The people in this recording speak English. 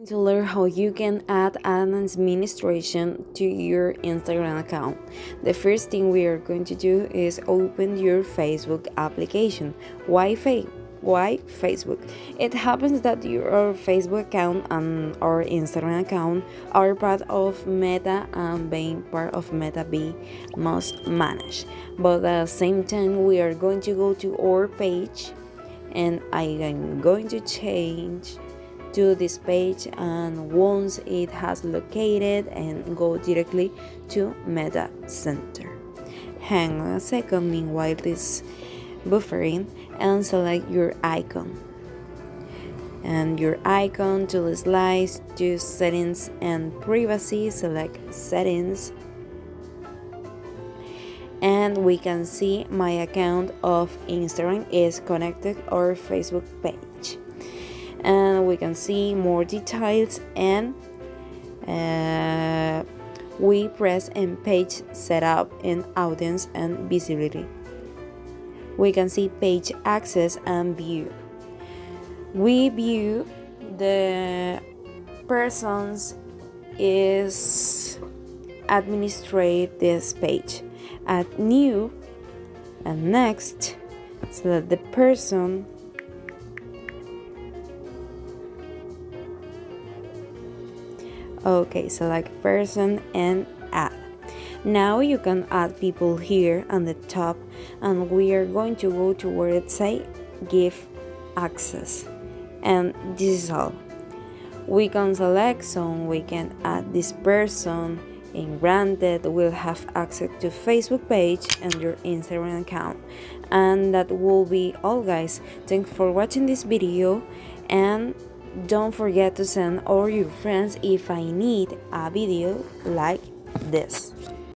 To learn how you can add an administration to your Instagram account. The first thing we are going to do is open your Facebook application. Why Facebook? It happens that your Facebook account and our Instagram account are part of Meta, and being part of Meta be must manage. But at the same time, we are going to go to our page, and I am going to change to this page, and once it has located, and go directly to Meta Center. Hang on a second meanwhile this buffering, and select your icon, and your icon to the slides to settings and privacy. Select settings, and we can see my account of Instagram is connected our Facebook page, and we can see more details, and we press in page setup in audience and visibility. We can see page access and view. We view the persons is administrate this page. Add new, and next select the person, okay, select person and add. Now you can add people here on the top, and we are going to go to where it say give access, and this is all. We can select, so we can add this person, and granted will have access to Facebook page and your Instagram account. And that will be all, guys. Thanks for watching this video, and don't forget to send all your friends if I need a video like this.